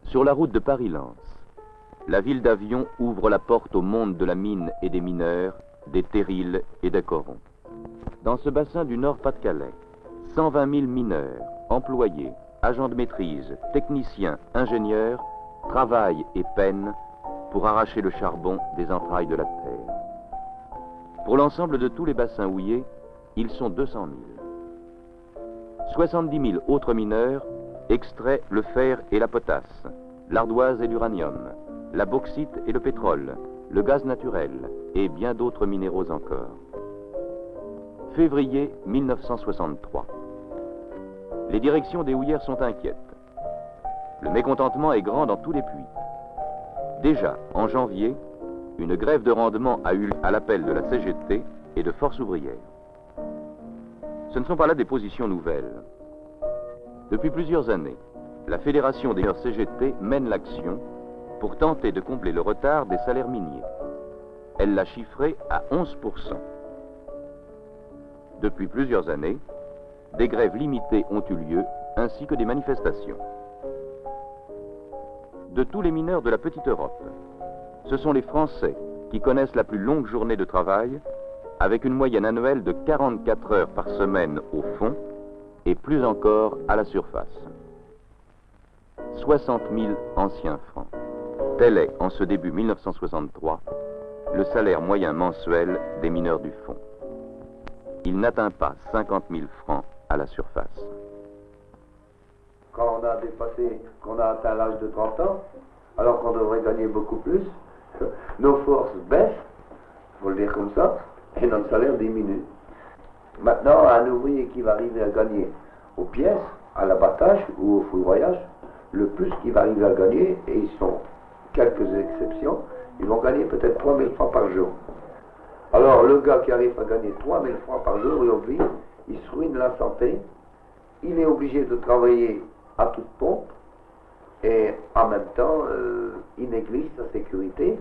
Sur la route de Paris-Lens, la ville d'Avion ouvre la porte au monde de la mine et des mineurs, des terrils et des corons. Dans ce bassin du Nord-Pas-de-Calais, 120 000 mineurs, employés, agents de maîtrise, techniciens, ingénieurs, travaillent et peinent pour arracher le charbon des entrailles de la terre. Pour l'ensemble de tous les bassins houillés, ils sont 200 000. 70 000 autres mineurs extraient le fer et la potasse, l'ardoise et l'uranium, la bauxite et le pétrole, le gaz naturel et bien d'autres minéraux encore. Février 1963. Les directions des houillères sont inquiètes. Le mécontentement est grand dans tous les puits. Déjà, en janvier, une grève de rendement a eu lieu à l'appel de la CGT et de Force ouvrière. Ce ne sont pas là des positions nouvelles. Depuis plusieurs années, la Fédération des CGT mène l'action pour tenter de combler le retard des salaires miniers. Elle l'a chiffré à 11%. Depuis plusieurs années, des grèves limitées ont eu lieu, ainsi que des manifestations. De tous les mineurs de la petite Europe, ce sont les Français qui connaissent la plus longue journée de travail, avec une moyenne annuelle de 44 heures par semaine au fond, et plus encore à la surface. 60 000 anciens francs. Tel est, en ce début 1963, le salaire moyen mensuel des mineurs du fond. Il n'atteint pas 50 000 francs à la surface. Quand on a dépassé, qu'on a atteint l'âge de 30 ans, alors qu'on devrait gagner beaucoup plus, nos forces baissent, il faut le dire comme ça, et notre salaire diminue. Maintenant, un ouvrier qui va arriver à gagner aux pièces, à l'abattage ou au foudroyage, le plus qu'il va arriver à gagner, et ils sont quelques exceptions, ils vont gagner peut-être 3 000 francs par jour. Alors, le gars qui arrive à gagner 3 000 francs par jour aujourd'hui, il se ruine la santé, il est obligé de travailler à toute pompe, et en même temps, il néglige sa sécurité.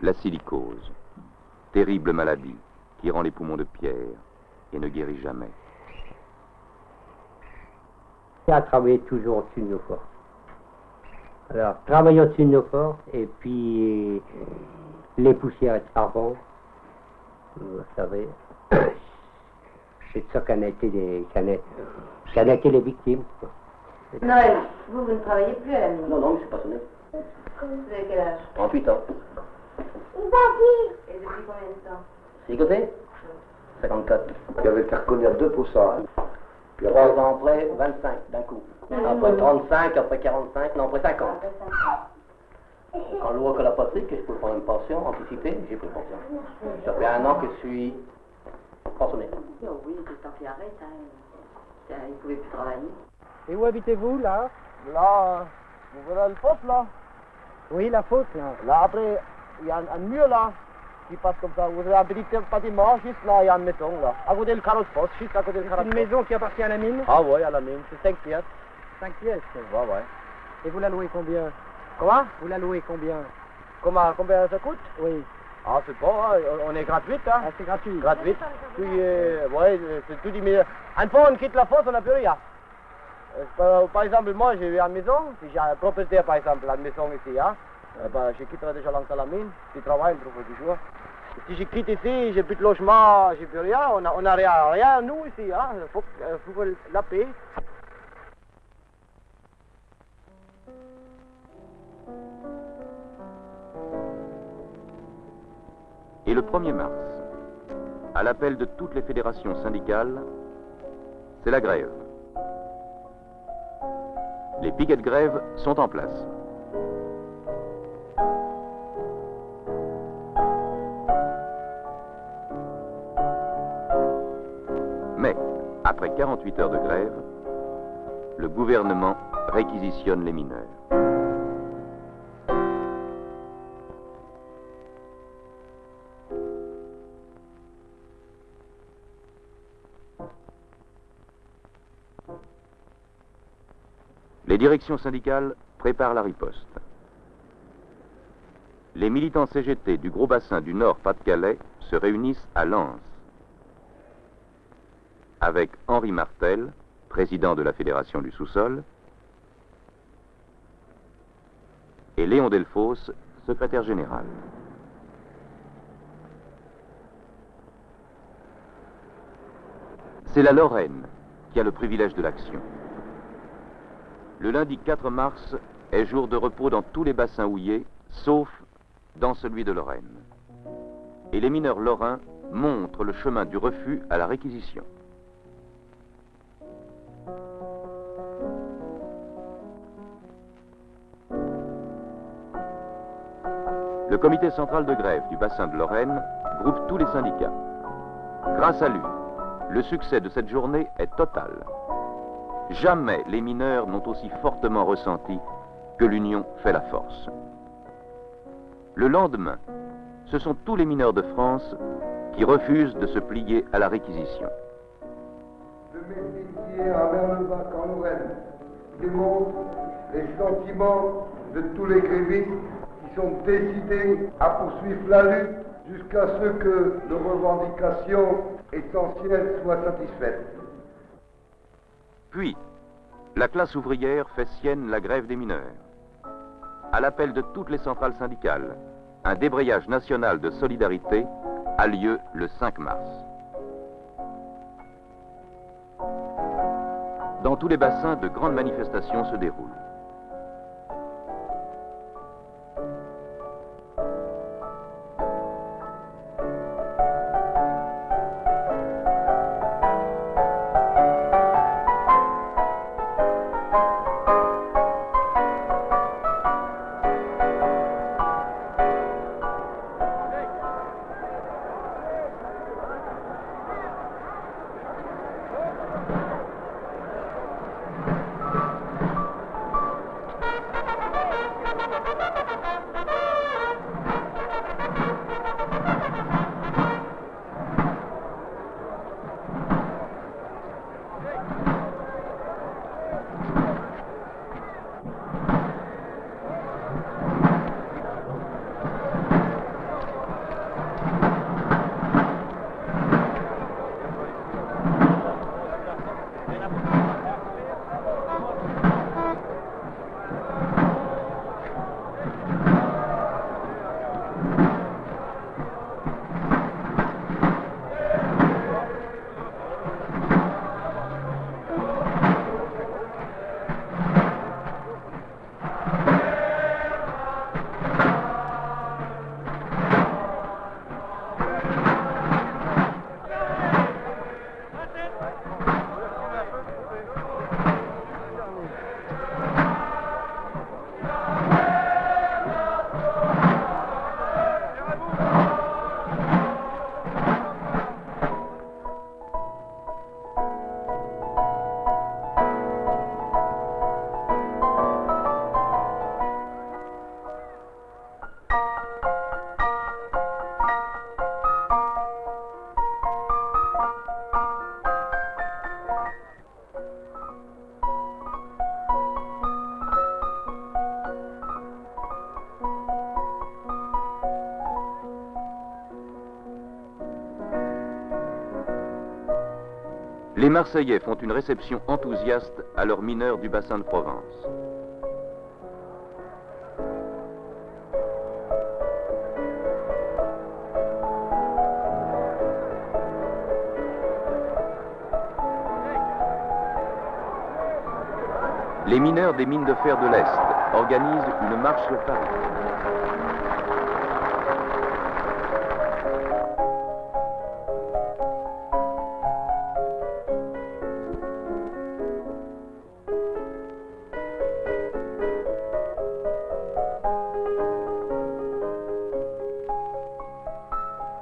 La silicose, terrible maladie qui rend les poumons de pierre et ne guérit jamais. À travailler toujours au-dessus de nos forces. Alors, travailler au-dessus de nos forces, et puis les poussières de charbon, vous savez, c'est de ça qu'en a été les victimes. Noël, vous ne travaillez plus à la mine? Non, non, je suis passionné. Vous avez quel âge? 38 ans. Et depuis combien de temps? C'est côté 54. Il y avait le carconné à 2%. Puis 3 après, ans après, 25 d'un coup. Après 35, après 45, non, après 50. Quand la loi qu'elle a passée, que je peux prendre une pension anticipée, j'ai pris une pension. Ça fait 1 an que je suis pensionné. Oh oui, tout le temps qu'il arrête, il ne pouvait plus travailler. Et où habitez-vous, là? Là, vous verrez le fosse, là. Oui, la faute, là. Là, après, il y a un mur, là, qui passe comme ça. Vous avez un petit bâtiment, juste là, il y a une maison, là. À côté du carrosse-fosse, juste à côté du C'est carrosse-fosse. une maison qui appartient à la mine? Ah ouais, à la mine, c'est 5 pièces. 5 pièces. Ouais, ouais. Et vous la louez combien? Comment? Vous la louez combien? Combien ça coûte? Oui. Ah, c'est bon, hein, on est gratuit, hein. Ah, c'est gratuit. Gratuit. Puis, ouais, c'est tout dit, mais une fois on quitte la fosse, on n'a plus rien. Par exemple, moi, j'ai eu une maison, puis j'ai un propriétaire, par exemple, la maison ici, hein. Je quitterai déjà longtemps la mine, puis travaille, je trouve toujours. Si je quitte ici, j'ai plus de logement, j'ai plus rien, on a rien, nous, ici, hein. Faut la paix. Et le 1er mars, à l'appel de toutes les fédérations syndicales, c'est la grève. Les piquets de grève sont en place. Mais, après 48 heures de grève, le gouvernement réquisitionne les mineurs. Les directions syndicales préparent la riposte. Les militants CGT du gros bassin du Nord-Pas-de-Calais se réunissent à Lens. Avec Henri Martel, président de la Fédération du sous-sol, et Léon Delfos, secrétaire général. C'est la Lorraine qui a le privilège de l'action. Le lundi 4 mars est jour de repos dans tous les bassins houillers, sauf dans celui de Lorraine. Et les mineurs lorrains montrent le chemin du refus à la réquisition. Le comité central de grève du bassin de Lorraine groupe tous les syndicats. Grâce à lui, le succès de cette journée est total. Jamais les mineurs n'ont aussi fortement ressenti que l'union fait la force. Le lendemain, ce sont tous les mineurs de France qui refusent de se plier à la réquisition. Le métier à Merlevac en Lorraine démontre les sentiments de tous les grévistes qui sont décidés à poursuivre la lutte jusqu'à ce que nos revendications essentielles soient satisfaites. Puis, la classe ouvrière fait sienne la grève des mineurs. À l'appel de toutes les centrales syndicales, un débrayage national de solidarité a lieu le 5 mars. Dans tous les bassins, de grandes manifestations se déroulent. Les Marseillais font une réception enthousiaste à leurs mineurs du bassin de Provence. Les mineurs des mines de fer de l'Est organisent une marche sur Paris.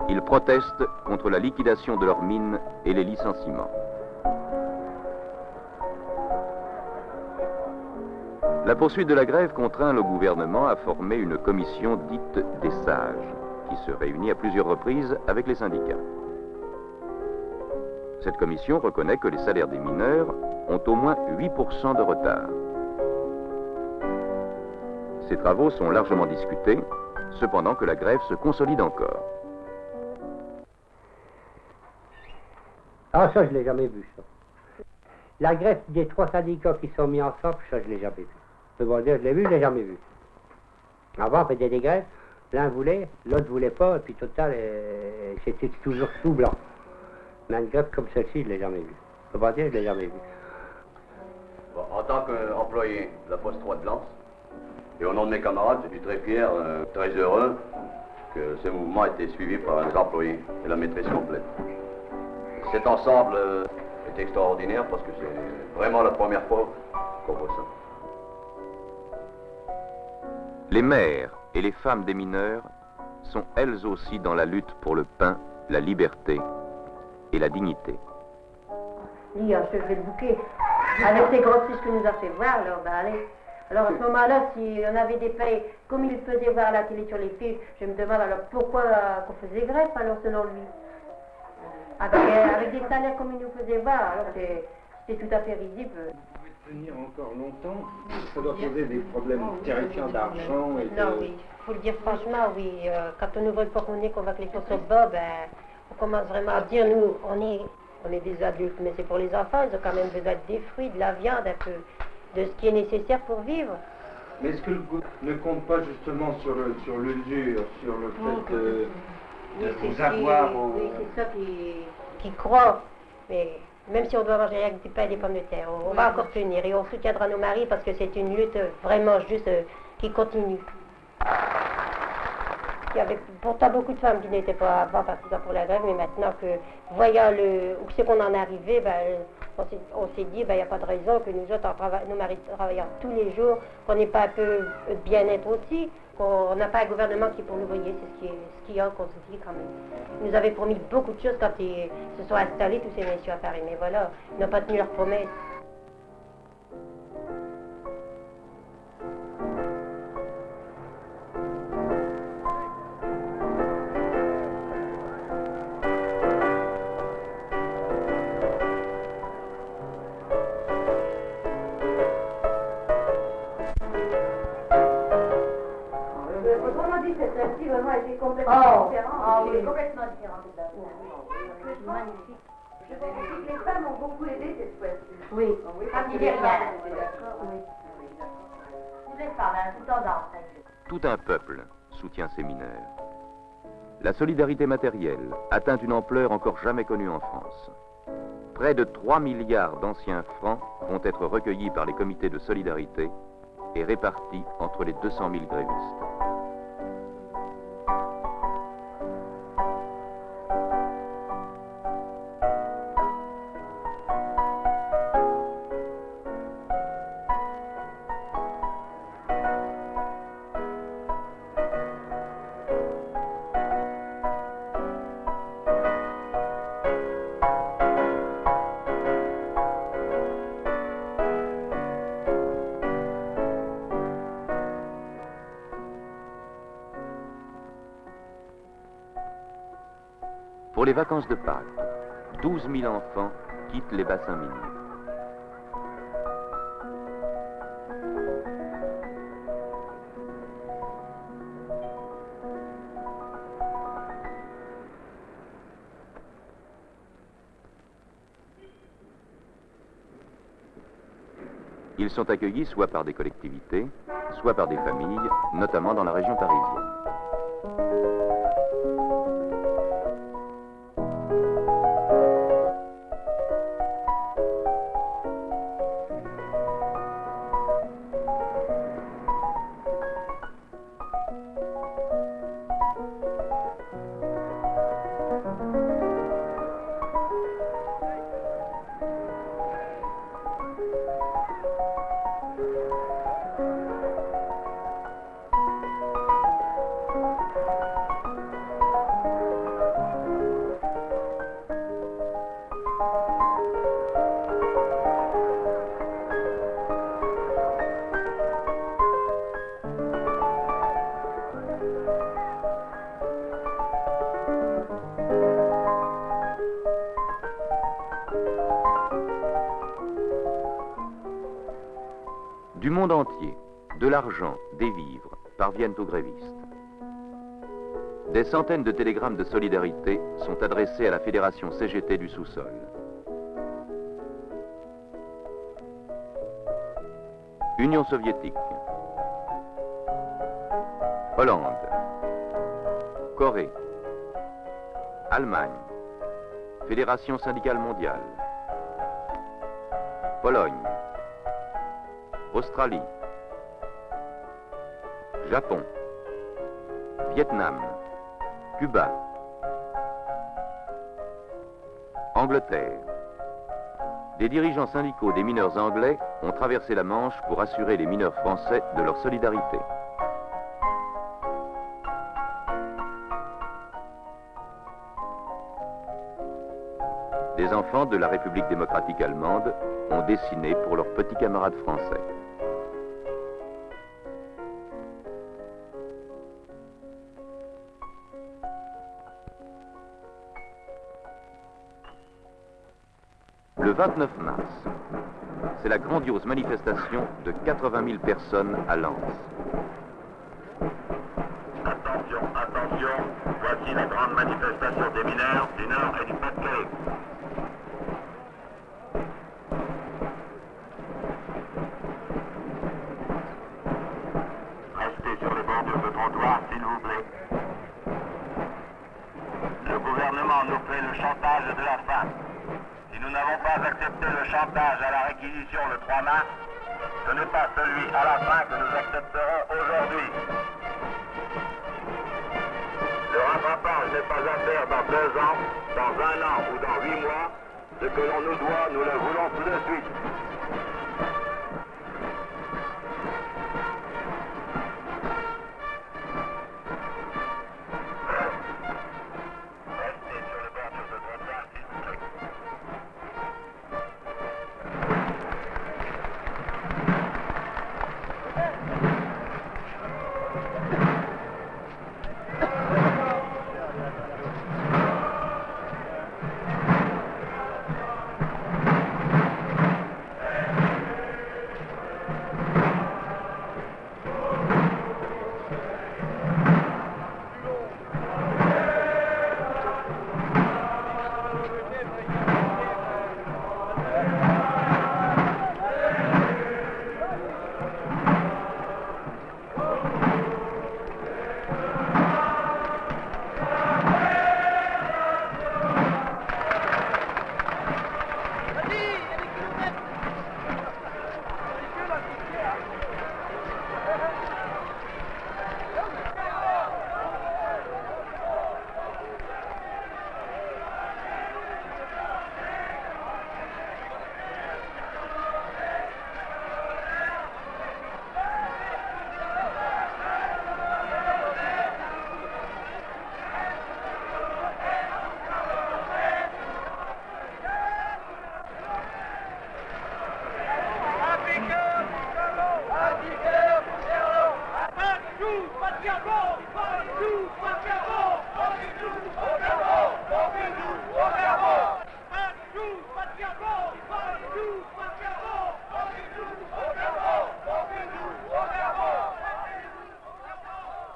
Ils protestent contre la liquidation de leurs mines et les licenciements. La poursuite de la grève contraint le gouvernement à former une commission dite des sages, qui se réunit à plusieurs reprises avec les syndicats. Cette commission reconnaît que les salaires des mineurs ont au moins 8% de retard. Ces travaux sont largement discutés, cependant que la grève se consolide encore. Ah, ça, je ne l'ai jamais vu, ça. La grève des 3 syndicats qui sont mis ensemble, ça, je ne l'ai jamais vu. Je peux vous dire, je l'ai vu, je ne l'ai jamais vu. Avant, on faisait des grèves, l'un voulait, l'autre voulait pas, et puis total, c'était toujours tout blanc. Mais une grève comme celle-ci, je ne l'ai jamais vue. Je peux pas dire, je ne l'ai jamais vue. Bon, en tant qu'employé de la Poste 3 de Lens, et au nom de mes camarades, je suis très fier, très heureux que ce mouvement ait été suivi par les employés et la maîtrise complète. Cet ensemble est extraordinaire parce que c'est vraiment la première fois qu'on voit ça. Les mères et les femmes des mineurs sont elles aussi dans la lutte pour le pain, la liberté et la dignité. Lui, a achevé le bouquet. Avec ces grosses fiches qu'il nous a fait voir, alors, ben allez. Alors à ce moment-là, si on avait des payes, comme il faisait voir à la télé sur les fiches, je me demande alors pourquoi qu'on faisait grève, alors selon lui. Avec des salaires comme il nous faisait voir, alors c'était tout à fait risible. Vous pouvez tenir encore longtemps, ça doit poser des problèmes terrifiants d'argent et de... Non, oui, il faut le dire franchement, oui. Quand on ouvre le porte-monnaie, qu'on voit que les choses sont bas, ben, on commence vraiment à dire, nous, on est des adultes, mais c'est pour les enfants, ils ont quand même besoin des fruits, de la viande, un peu, de ce qui est nécessaire pour vivre. Mais est-ce que le gouvernement ne compte pas justement sur l'usure, sur le fait de vous avoir au... Oui, c'est ça qui croit. Mais même si on doit manger avec du pain et des pommes de terre, on va encore tenir et on soutiendra nos maris parce que c'est une lutte vraiment juste qui continue. Il y avait pourtant beaucoup de femmes qui n'étaient pas avant partisans pour la grève, mais maintenant que, voyant où c'est qu'on en est arrivé, ben, on s'est dit, ben, il n'y a pas de raison que nous autres, nos maris travaillant tous les jours, qu'on n'ait pas un peu de bien-être aussi, qu'on n'a pas un gouvernement qui est pour nous voyer, c'est ce qu'il y a qu'on se dit quand même. Ils nous avaient promis beaucoup de choses quand ils se sont installés, tous ces messieurs à Paris, mais voilà, ils n'ont pas tenu leurs promesses. Celle-ci vraiment était complètement différente. Ah oui. Complètement différente de la magnifique. Je pense que les femmes ont beaucoup aidé cette fois-ci. Oui. Ah, il est rien. Oui. Toutes les femmes, hein, tout en danse. Tout un peuple soutient ces mineurs. La solidarité matérielle atteint une ampleur encore jamais connue en France. Près de 3 milliards d'anciens francs vont être recueillis par les comités de solidarité et répartis entre les 200 000 grévistes. Pour les vacances de Pâques, 12 000 enfants quittent les bassins miniers. Ils sont accueillis soit par des collectivités, soit par des familles, notamment dans la région parisienne. Du monde entier, de l'argent, des vivres parviennent aux grévistes. Des centaines de télégrammes de solidarité sont adressés à la Fédération CGT du sous-sol. Union soviétique, Hollande, Corée, Allemagne, Fédération syndicale mondiale, Pologne, Australie, Japon, Vietnam, Cuba, Angleterre. Des dirigeants syndicaux des mineurs anglais ont traversé la Manche pour assurer les mineurs français de leur solidarité. Des enfants de la République démocratique allemande ont dessiné pour leurs petits camarades français. Le 29 mars, c'est la grandiose manifestation de 80 000 personnes à Lens. Attention, attention, voici la grande manifestation des mineurs du Nord et du Pas-de-Calais. Restez sur les bordures de trottoir, s'il vous plaît. Le gouvernement nous fait le chantage de la faim. Si nous n'avons pas accepté le chantage à la réquisition le 3 mars, ce n'est pas celui à la fin que nous accepterons aujourd'hui. Le rattrapage n'est pas à faire dans 2 ans, dans 1 an ou dans 8 mois. Ce que l'on nous doit, nous le voulons tout de suite.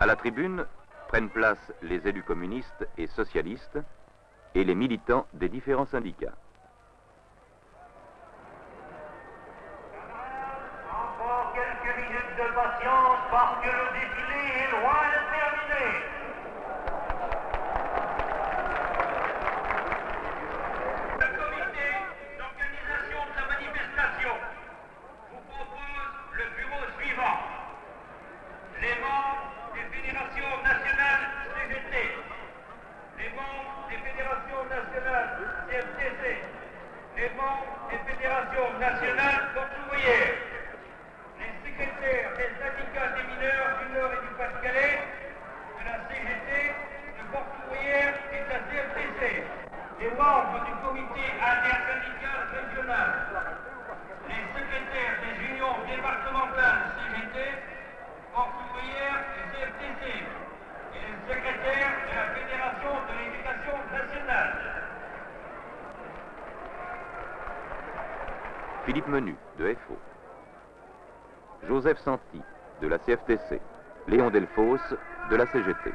À la tribune prennent place les élus communistes et socialistes et les militants des différents syndicats. Encore quelques minutes de patience parce que le défilé est loin de terminer. Le comité d'organisation de la manifestation vous propose le bureau suivant. Les membres des fédérations nationales CGT, les membres des fédérations nationales CFTC, les membres des fédérations nationales forces ouvrières, les secrétaires des syndicats des mineurs du Nord et du Pas-de-Calais, de la CGT, de forces ouvrières et de la CFTC, les membres du comité intersyndical régional, les secrétaires des unions départementales CGT, forces ouvrières et CFTC, et les secrétaires de la Fédération de l'éducation nationale. Philippe Menu, de FO. Joseph Santi, de la CFTC. Léon Delfos, de la CGT.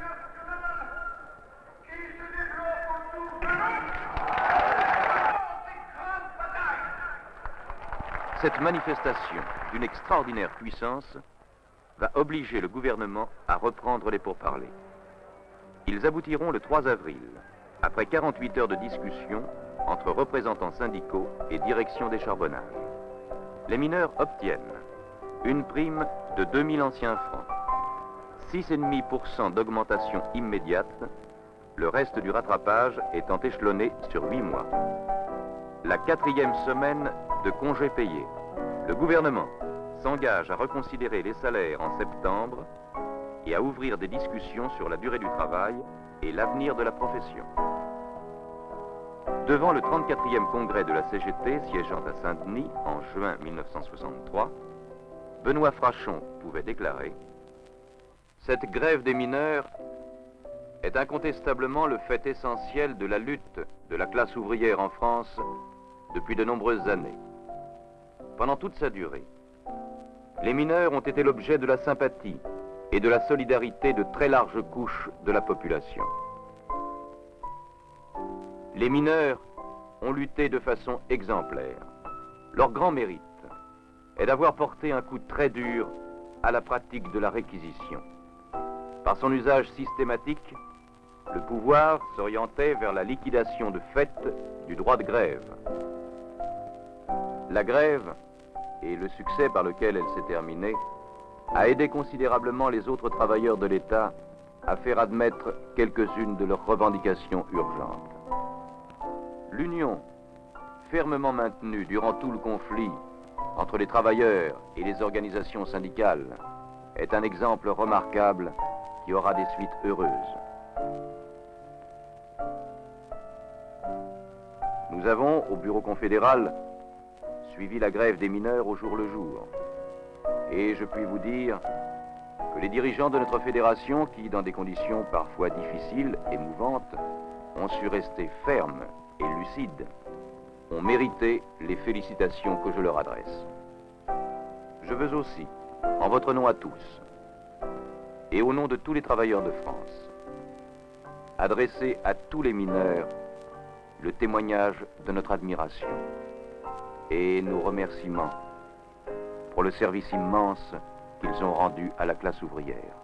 Cette manifestation d'une extraordinaire puissance va obliger le gouvernement à reprendre les pourparlers. Ils aboutiront le 3 avril, après 48 heures de discussion entre représentants syndicaux et direction des charbonnages. Les mineurs obtiennent une prime de 2000 anciens francs, 6,5% d'augmentation immédiate, le reste du rattrapage étant échelonné sur 8 mois. La 4e semaine de congés payés. Le gouvernement s'engage à reconsidérer les salaires en septembre et à ouvrir des discussions sur la durée du travail et l'avenir de la profession. Devant le 34e congrès de la CGT siégeant à Saint-Denis en juin 1963, Benoît Frachon pouvait déclarer « Cette grève des mineurs est incontestablement le fait essentiel de la lutte de la classe ouvrière en France depuis de nombreuses années. Pendant toute sa durée, les mineurs ont été l'objet de la sympathie et de la solidarité de très larges couches de la population. Les mineurs ont lutté de façon exemplaire. Leur grand mérite est d'avoir porté un coup très dur à la pratique de la réquisition. Par son usage systématique, le pouvoir s'orientait vers la liquidation de fait du droit de grève. La grève, et le succès par lequel elle s'est terminée, a aidé considérablement les autres travailleurs de l'État à faire admettre quelques-unes de leurs revendications urgentes. L'union, fermement maintenue durant tout le conflit entre les travailleurs et les organisations syndicales, est un exemple remarquable qui aura des suites heureuses. Nous avons, au bureau confédéral, suivi la grève des mineurs au jour le jour. Et je puis vous dire que les dirigeants de notre fédération, qui, dans des conditions parfois difficiles, émouvantes, ont su rester fermes et lucides, ont mérité les félicitations que je leur adresse. Je veux aussi, en votre nom à tous, et au nom de tous les travailleurs de France, adresser à tous les mineurs le témoignage de notre admiration et nos remerciements pour le service immense qu'ils ont rendu à la classe ouvrière.